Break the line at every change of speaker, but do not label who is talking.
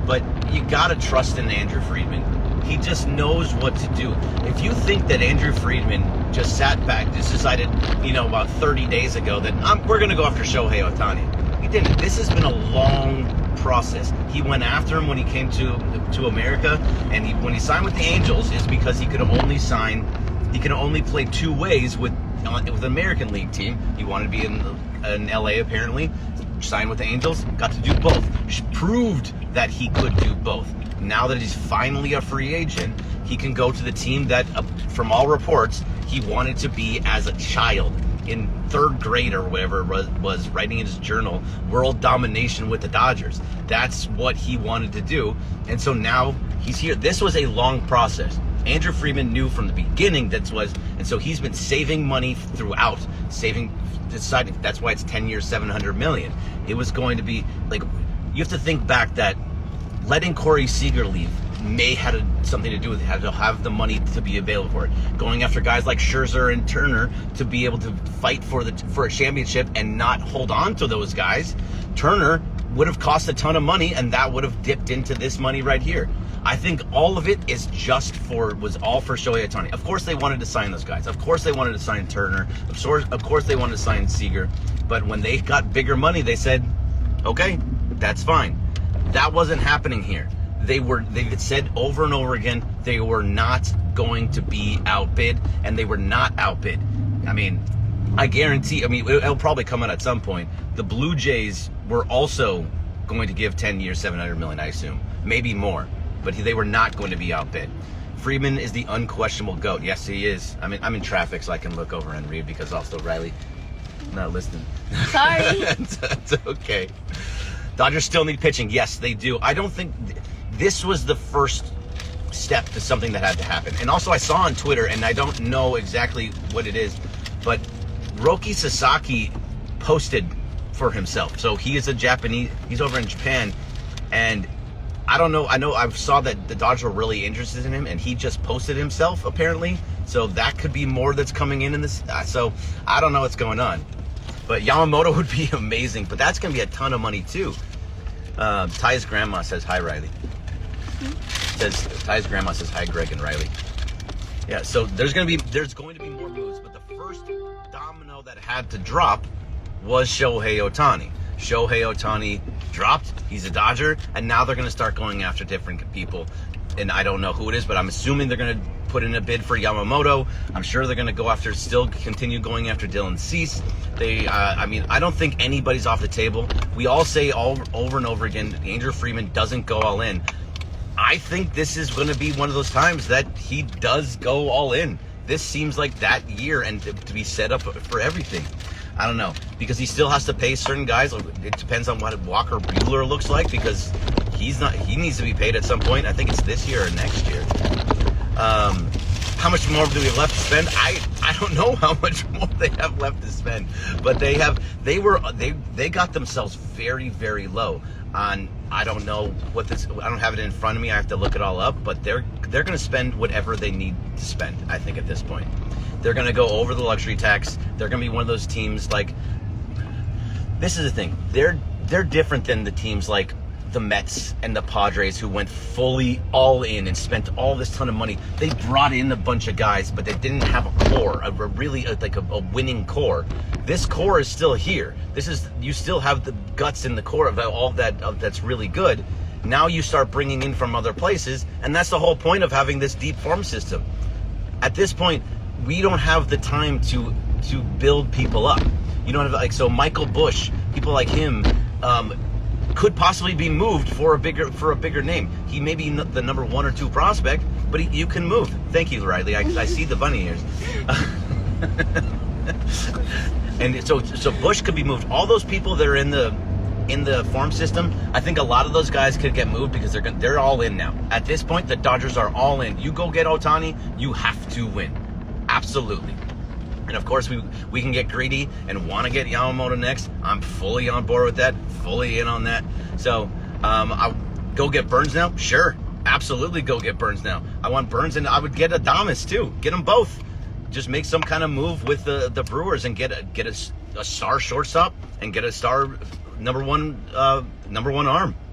but you got to trust in Andrew Friedman. He just knows what to do. If you think that Andrew Friedman just sat back, just decided, about 30 days ago that we're going to go after Shohei Ohtani. He didn't. This has been a long process. He went after him when he came to America, and when he signed with the Angels is because he could only play two ways with an American League team. He wanted to be in LA apparently, signed with the Angels, got to do both. Proved that he could do both. Now that he's finally a free agent, he can go to the team that, from all reports, he wanted to be as a child in third grade or whatever it was writing in his journal, world domination with the Dodgers. That's what he wanted to do. And so now he's here. This was a long process. Andrew Friedman knew from the beginning and so he's been saving money throughout, deciding that's why it's 10 years, $700 million. It was going to be you have to think back that letting Corey Seager leave may have something to do with it, had to have the money to be available for it. Going after guys like Scherzer and Turner to be able to fight for a championship and not hold on to those guys. Turner would have cost a ton of money, and that would have dipped into this money right here. I think all of it was all for Shohei Ohtani. Of course they wanted to sign those guys. Of course they wanted to sign Turner. Of course they wanted to sign Seager. But when they got bigger money, they said, okay, that's fine. That wasn't happening here. They said over and over again they were not going to be outbid, and they were not outbid. I guarantee, it'll probably come out at some point. The Blue Jays were also going to give 10 years, $700 million, I assume. Maybe more. But they were not going to be outbid. Friedman is the unquestionable GOAT. Yes, he is. I'm in traffic, so I can look over and read because also Riley not listening.
Sorry.
It's okay. Dodgers still need pitching. Yes, they do. I don't think this was the first step to something that had to happen. And also I saw on Twitter, and I don't know exactly what it is, but Roki Sasaki posted for himself. So he is a Japanese, he's over in Japan, and I don't know, I saw that the Dodgers were really interested in him, and he just posted himself apparently. So that could be more that's coming in this. So I don't know what's going on. But Yamamoto would be amazing, but that's going to be a ton of money too. Ty's grandma says hi, Riley. Ty's grandma says hi, Greg and Riley. Yeah, so there's going to be more moves, but the first domino that had to drop was Shohei Ohtani. Shohei Ohtani dropped. He's a Dodger, and now they're going to start going after different people. And I don't know who it is, but I'm assuming they're going to put in a bid for Yamamoto. I'm sure they're going to continue going after Dylan Cease. I don't think anybody's off the table. We all say over and over again, Andrew Friedman doesn't go all in. I think this is going to be one of those times that he does go all in. This seems like that year, and to be set up for everything. I don't know, because he still has to pay certain guys. It depends on what Walker Buehler looks like, because he needs to be paid at some point. I think it's this year or next year. How much more do we have left to spend? I don't know how much more they have left to spend, but they got themselves very, very low on, I don't know what this, I don't have it in front of me. I have to look it all up, but they're going to spend whatever they need to spend, I think, at this point. They're going to go over the luxury tax. They're going to be one of those teams like, this is the thing. They're different than the teams like the Mets and the Padres, who went fully all in and spent all this ton of money. They brought in a bunch of guys, but they didn't have a core, a winning core. This core is still here. You still have the guts in the core of all that's really good. Now you start bringing in from other places, and that's the whole point of having this deep farm system. At this point, we don't have the time to build people up. You don't have, so Michael Busch, people like him, could possibly be moved for a bigger name. He may be the number 1 or 2 prospect, but you can move. Thank you, Riley. I see the bunny ears. And so Busch could be moved. All those people that are in the farm system, I think a lot of those guys could get moved because they're all in now. At this point, the Dodgers are all in. You go get Ohtani, you have to win. Absolutely. And of course, we can get greedy and want to get Yamamoto next. I'm fully on board with that, fully in on that. So, I'll go get Burns now? Sure, absolutely go get Burns now. I want Burns, and I would get Adames too. Get them both. Just make some kind of move with the Brewers and get a star shortstop and get a star number one arm.